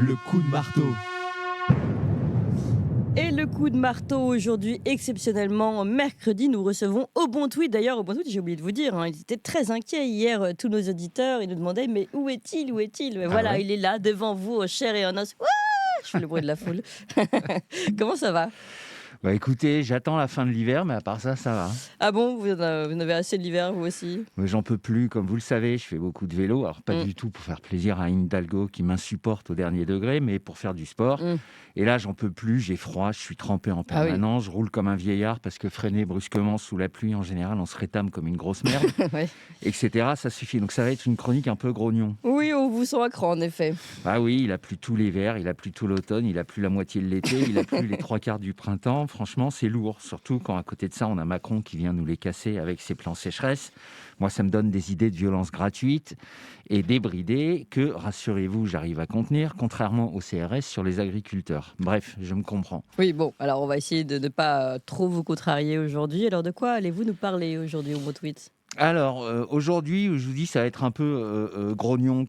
Le coup de marteau. Et le coup de marteau aujourd'hui, exceptionnellement, mercredi, nous recevons Au Bon Tweet. D'ailleurs, Au Bon Tweet, j'ai oublié de vous dire, ils étaient très inquiets hier, tous nos auditeurs. Ils nous demandaient, mais où est-il, où est-il? Mais voilà, ouais il est là, devant vous, en chair et en os. Ouah, je fais le bruit de la foule. Comment ça va? Bah écoutez, j'attends la fin de l'hiver, mais à part ça, ça va. Ah bon, vous en avez assez de l'hiver, vous aussi? Mais j'en peux plus, comme vous le savez, je fais beaucoup de vélo. Alors pas Mm. du tout pour faire plaisir à Anne Hidalgo qui m'insupporte au dernier degré, mais pour faire du sport. Mm. Et là, j'en peux plus, j'ai froid, je suis trempé en Ah oui. permanence, je roule comme un vieillard parce que freiner brusquement sous la pluie, en général, on se rétame comme une grosse merde, Ouais. etc. Ça suffit. Donc ça va être une chronique un peu grognon. Oui, on vous sent à cran, en effet. Ah oui, il a plu tout l'hiver, il a plu tout l'automne, il a plu la moitié de l'été, il a plu les trois quarts du printemps. Franchement, c'est lourd. Surtout quand à côté de ça, on a Macron qui vient nous les casser avec ses plans sécheresse. Moi, ça me donne des idées de violence gratuite et débridée que, rassurez-vous, j'arrive à contenir, contrairement au CRS sur les agriculteurs. Bref, je me comprends. Oui, bon, alors on va essayer de ne pas trop vous contrarier aujourd'hui. Alors de quoi allez-vous nous parler aujourd'hui, Au Bon Tweet? Alors, aujourd'hui, je vous dis, ça va être un peu grognon.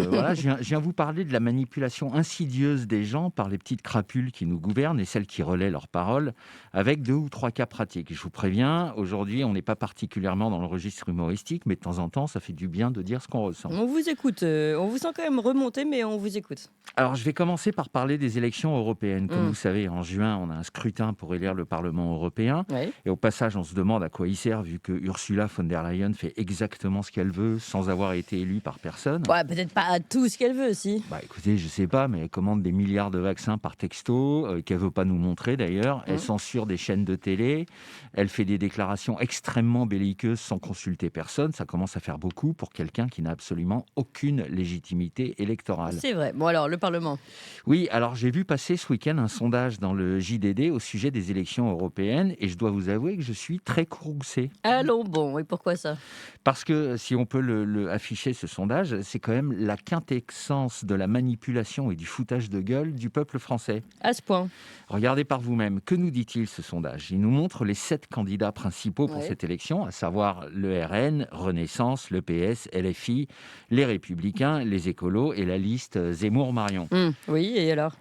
Voilà, je viens vous parler de la manipulation insidieuse des gens par les petites crapules qui nous gouvernent et celles qui relaient leurs paroles, avec 2 ou 3 cas pratiques. Je vous préviens, aujourd'hui, on n'est pas particulièrement dans le registre humoristique, mais de temps en temps, ça fait du bien de dire ce qu'on ressent. On vous écoute, on vous sent quand même remonter, mais on vous écoute. Alors, je vais commencer par parler des élections européennes. Comme Mm. vous savez, en juin, on a un scrutin pour élire le Parlement européen. Oui. Et au passage, on se demande à quoi il sert, vu que Ursula von der Leyen fait exactement ce qu'elle veut, sans avoir été élue par personne. Ouais, peut-être pas tout ce qu'elle veut, si. Bah écoutez, je sais pas, mais elle commande des milliards de vaccins par texto, qu'elle veut pas nous montrer d'ailleurs. Elle censure des chaînes de télé. Elle fait des déclarations extrêmement belliqueuses sans consulter personne. Ça commence à faire beaucoup pour quelqu'un qui n'a absolument aucune légitimité électorale. C'est vrai. Bon, alors, le Parlement. Oui, alors j'ai vu passer ce week-end un sondage dans le JDD au sujet des élections européennes et je dois vous avouer que je suis très courroucé. Allons, bon, et pourquoi ça? Parce que si on peut afficher ce sondage, c'est quand même la quintessence de la manipulation et du foutage de gueule du peuple français. À ce point. Regardez par vous-même, que nous dit-il ce sondage? Il nous montre les 7 candidats principaux pour Ouais. cette élection, à savoir le RN, Renaissance, le PS, LFI, les Républicains, les Écolos et la liste Zemmour-Marion. Oui, et alors?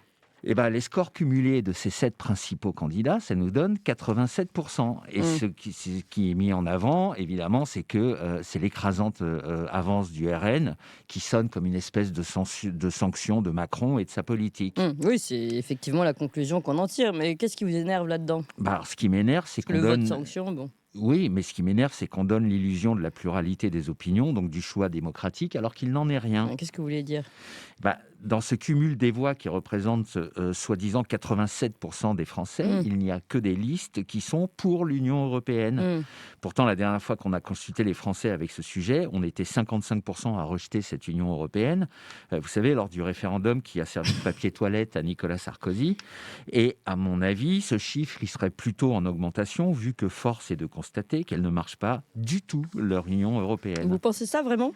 Eh ben, les scores cumulés de ces 7 principaux candidats, ça nous donne 87%. Et ce qui est mis en avant, évidemment, c'est que c'est l'écrasante avance du RN qui sonne comme une espèce de sanction de Macron et de sa politique. Oui, c'est effectivement la conclusion qu'on en tire, mais qu'est-ce qui vous énerve là-dedans? Bah, alors, ce qui m'énerve, c'est qu'on Le vote donne... sanction, bon. Oui, mais ce qui m'énerve, c'est qu'on donne l'illusion de la pluralité des opinions, donc du choix démocratique, alors qu'il n'en est rien. Qu'est-ce que vous voulez dire? Bah, dans ce cumul des voix qui représente soi-disant 87% des Français, il n'y a que des listes qui sont pour l'Union européenne. Pourtant, la dernière fois qu'on a consulté les Français avec ce sujet, on était 55% à rejeter cette Union européenne. Vous savez, lors du référendum qui a servi de papier toilette à Nicolas Sarkozy. Et à mon avis, ce chiffre, il serait plutôt en augmentation, vu que force est de constater qu'elle ne marche pas du tout, leur Union européenne. Vous pensez ça vraiment?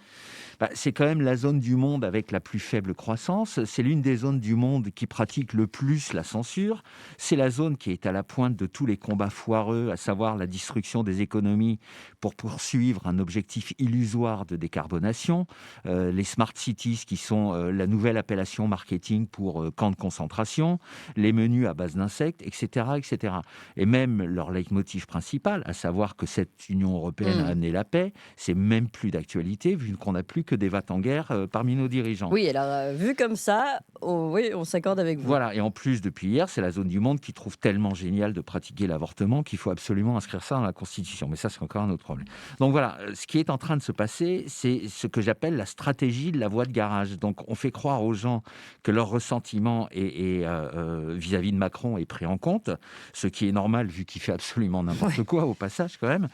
C'est quand même la zone du monde avec la plus faible croissance. C'est l'une des zones du monde qui pratique le plus la censure. C'est la zone qui est à la pointe de tous les combats foireux, à savoir la destruction des économies pour poursuivre un objectif illusoire de décarbonation. Les smart cities qui sont la nouvelle appellation marketing pour camp de concentration, les menus à base d'insectes, etc., etc. Et même leur leitmotiv principal, à savoir que cette Union européenne a amené la paix, c'est même plus d'actualité vu qu'on n'a plus que des va-t-en-guerre parmi nos dirigeants. Oui, alors vu comme ça, oui, on s'accorde avec vous. Voilà, et en plus, depuis hier, c'est la zone du monde qui trouve tellement génial de pratiquer l'avortement qu'il faut absolument inscrire ça dans la Constitution. Mais ça, c'est encore un autre problème. Donc voilà, ce qui est en train de se passer, c'est ce que j'appelle la stratégie de la voie de garage. Donc on fait croire aux gens que leur ressentiment vis-à-vis de Macron est pris en compte, ce qui est normal vu qu'il fait absolument n'importe quoi au passage quand même.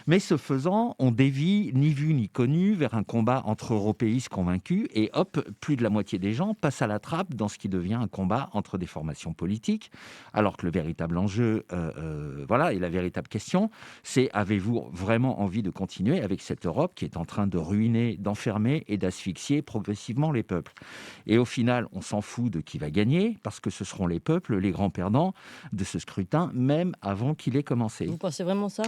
Mais ce faisant, on dévie ni vu ni connu vers un combat entre européistes convaincus et hop, plus de la moitié des gens passent à la trappe dans ce qui devient un combat entre des formations politiques, alors que le véritable enjeu, et la véritable question, c'est avez-vous vraiment envie de continuer avec cette Europe qui est en train de ruiner, d'enfermer et d'asphyxier progressivement les peuples? Et au final, on s'en fout de qui va gagner, parce que ce seront les peuples les grands perdants de ce scrutin, même avant qu'il ait commencé. Vous pensez vraiment ça?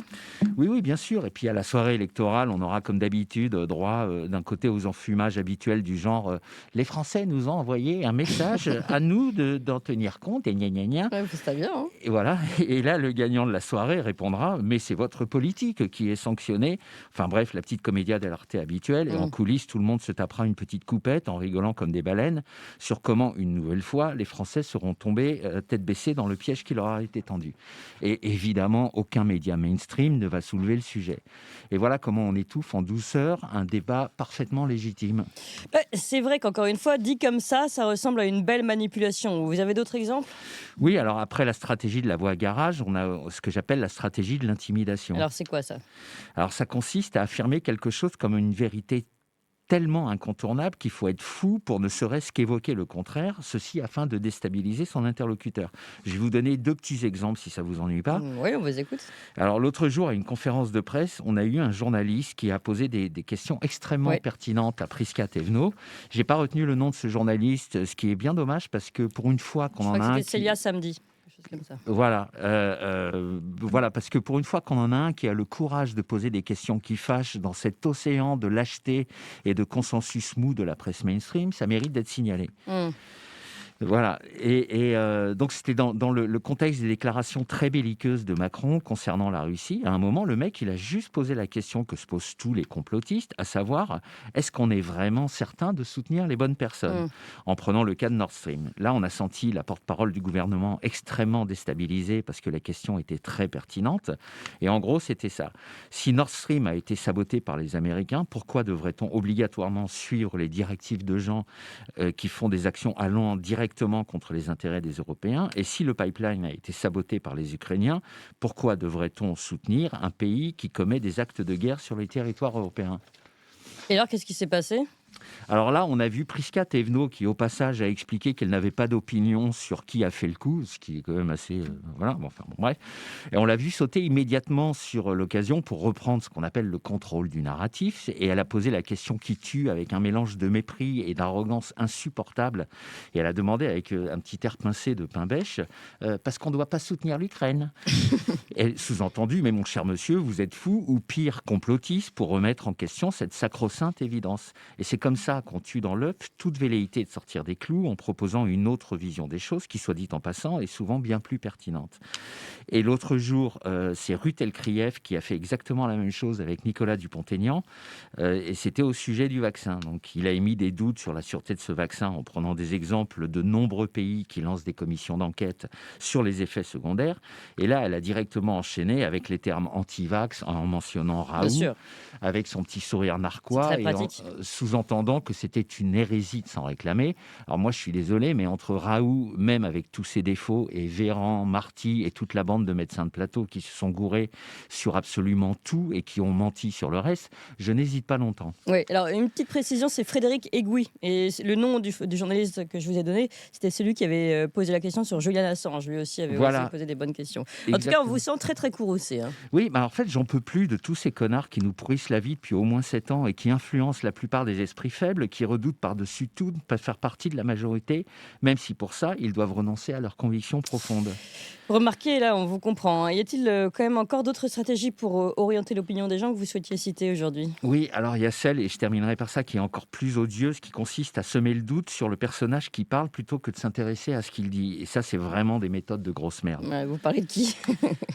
Oui, bien sûr. Et puis à la soirée électorale, on aura comme d'habitude droit d'un côté aux enfumages habituels du genre les Français nous nous a envoyé un message à nous d'en tenir compte, et gna gna gna. Ouais, c'est bien, hein. Et voilà, et là, le gagnant de la soirée répondra: «Mais c'est votre politique qui est sanctionnée». Enfin bref, la petite commedia dell'arte habituelle, et en coulisses, tout le monde se tapera une petite coupette en rigolant comme des baleines sur comment, une nouvelle fois, les Français seront tombés tête baissée dans le piège qui leur a été tendu. Et évidemment, aucun média mainstream ne va soulever le sujet. Et voilà comment on étouffe en douceur un débat parfaitement légitime. C'est vrai qu'encore une fois, dit comme ça ressemble à une belle manipulation. Vous avez d'autres exemples? Oui, alors après la stratégie de la voie garage, on a ce que j'appelle la stratégie de l'intimidation. Alors c'est quoi ça? Alors ça consiste à affirmer quelque chose comme une vérité tellement incontournable qu'il faut être fou pour ne serait-ce qu'évoquer le contraire, ceci afin de déstabiliser son interlocuteur. Je vais vous donner 2 petits exemples si ça vous ennuie pas. Oui, on vous écoute. Alors l'autre jour, à une conférence de presse, on a eu un journaliste qui a posé des questions extrêmement Ouais. pertinentes à Prisca Thévenot. J'ai pas retenu le nom de ce journaliste, ce qui est bien dommage parce que pour une fois qu'on Je en crois a que un c'était qui... Célia samedi. Quelque chose comme ça. Voilà, parce que pour une fois qu'on en a un qui a le courage de poser des questions qui fâchent dans cet océan de lâcheté et de consensus mou de la presse mainstream, ça mérite d'être signalé. Mmh. Voilà, donc c'était dans le contexte des déclarations très belliqueuses de Macron concernant la Russie. À un moment, le mec, il a juste posé la question que se posent tous les complotistes, à savoir, est-ce qu'on est vraiment certain de soutenir les bonnes personnes, en prenant le cas de Nord Stream. Là, on a senti la porte-parole du gouvernement extrêmement déstabilisée parce que la question était très pertinente. Et en gros, c'était ça. Si Nord Stream a été saboté par les Américains, pourquoi devrait-on obligatoirement suivre les directives de gens qui font des actions allant directement contre les intérêts des Européens? Et si le pipeline a été saboté par les Ukrainiens, pourquoi devrait-on soutenir un pays qui commet des actes de guerre sur les territoires européens? Et alors, qu'est-ce qui s'est passé? Alors là, on a vu Prisca Thévenot qui, au passage, a expliqué qu'elle n'avait pas d'opinion sur qui a fait le coup, ce qui est quand même assez... voilà, bon, enfin, bon, bref. Et on l'a vu sauter immédiatement sur l'occasion pour reprendre ce qu'on appelle le contrôle du narratif. Et elle a posé la question qui tue avec un mélange de mépris et d'arrogance insupportable. Et elle a demandé avec un petit air pincé de pain bêche, parce qu'on ne doit pas soutenir l'Ukraine. Et sous-entendu, mais mon cher monsieur, vous êtes fou ou pire, complotiste pour remettre en question cette sacro-sainte évidence. Et c'est comme ça qu'on tue dans l'œuf toute velléité de sortir des clous en proposant une autre vision des choses qui, soit dit en passant, est souvent bien plus pertinente. Et l'autre jour, c'est Ruth Elkrieff qui a fait exactement la même chose avec Nicolas Dupont-Aignan, et c'était au sujet du vaccin. Donc, il a émis des doutes sur la sûreté de ce vaccin en prenant des exemples de nombreux pays qui lancent des commissions d'enquête sur les effets secondaires. Et là, elle a directement enchaîné avec les termes anti-vax en mentionnant Bien Raoult, sûr. avec son petit sourire C'est narquois très et pratique. sous-entendant que c'était une hérésie de s'en réclamer. Alors moi, je suis désolé, mais entre Raoult, même avec tous ses défauts, et Véran, Marty et toute la bande de médecins de plateau qui se sont gourés sur absolument tout et qui ont menti sur le reste, je n'hésite pas longtemps. Oui, alors une petite précision, c'est Frédéric Aiguy. Et le nom du journaliste que je vous ai donné, c'était celui qui avait posé la question sur Julian Assange. Lui aussi avait Voilà. osé poser des bonnes questions. En tout cas, on Exactement. vous sent très très courroucé, hein. Oui, bah en fait, j'en peux plus de tous ces connards qui nous pourrissent la vie depuis au moins 7 ans et qui influencent la plupart des esprits faibles, qui redoutent par-dessus tout de ne pas faire partie de la majorité, même si pour ça, ils doivent renoncer à leurs convictions profondes. Remarquez, là, on vous comprend, hein. Y a-t-il quand même encore d'autres stratégies pour orienter l'opinion des gens que vous souhaitiez citer aujourd'hui? Oui, alors il y a celle, et je terminerai par ça, qui est encore plus odieuse, qui consiste à semer le doute sur le personnage qui parle plutôt que de s'intéresser à ce qu'il dit. Et ça, c'est vraiment des méthodes de grosse merde. Ouais, vous parlez de qui?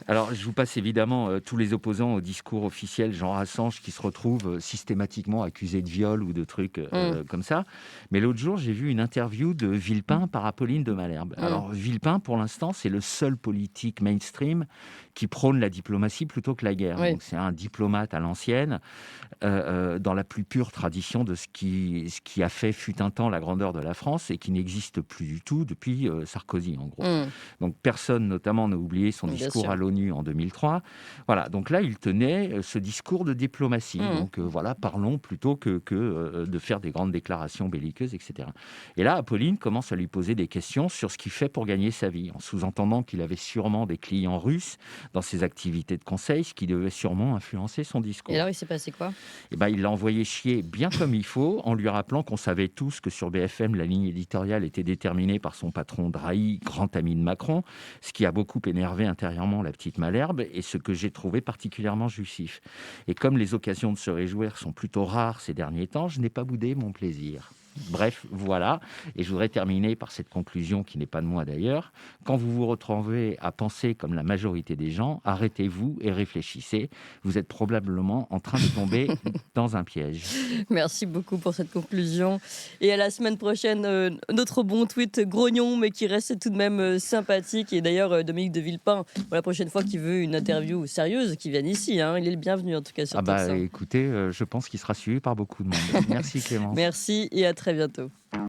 Alors, je vous passe évidemment tous les opposants au discours officiel Jean Assange qui se retrouvent systématiquement accusés de viol ou de trucs comme ça. Mais l'autre jour, j'ai vu une interview de Villepin par Apolline de Malherbe. Alors, Villepin, pour l'instant, c'est le seul politique mainstream qui prône la diplomatie plutôt que la guerre. Oui. Donc, c'est un diplomate à l'ancienne, dans la plus pure tradition de ce qui a fait fut un temps la grandeur de la France et qui n'existe plus du tout depuis Sarkozy, en gros. Donc personne, notamment, n'a oublié son Bien discours sûr. à l'ONU en 2003. Voilà, donc là, il tenait ce discours de diplomatie. Donc voilà, parlons plutôt que de faire des grandes déclarations belliqueuses, etc. Et là, Apolline commence à lui poser des questions sur ce qu'il fait pour gagner sa vie, en sous-entendant qu'il avait sûrement des clients russes dans ses activités de conseil, ce qui devait sûrement influencer son discours. Et alors, il s'est passé quoi? Eh ben, il l'a envoyé chier bien comme il faut, en lui rappelant qu'on savait tous que sur BFM, la ligne éditoriale était déterminée par son patron Drahi, grand ami de Macron, ce qui a beaucoup énervé intérieurement la petite Malherbe et ce que j'ai trouvé particulièrement jouissif. Et comme les occasions de se réjouir sont plutôt rares ces derniers temps, je n'ai pas boudé mon plaisir. Bref, voilà. Et je voudrais terminer par cette conclusion qui n'est pas de moi d'ailleurs. Quand vous vous retrouvez à penser comme la majorité des gens, arrêtez-vous et réfléchissez. Vous êtes probablement en train de tomber dans un piège. Merci beaucoup pour cette conclusion. Et à la semaine prochaine, notre bon tweet grognon, mais qui reste tout de même sympathique. Et d'ailleurs, Dominique de Villepin, pour la prochaine fois qu'il veut une interview sérieuse, qui vienne ici, hein. Il est le bienvenu en tout cas sur Ah bah TF1. écoutez, je pense qu'il sera suivi par beaucoup de monde. Merci Clémence. Merci et à très bientôt.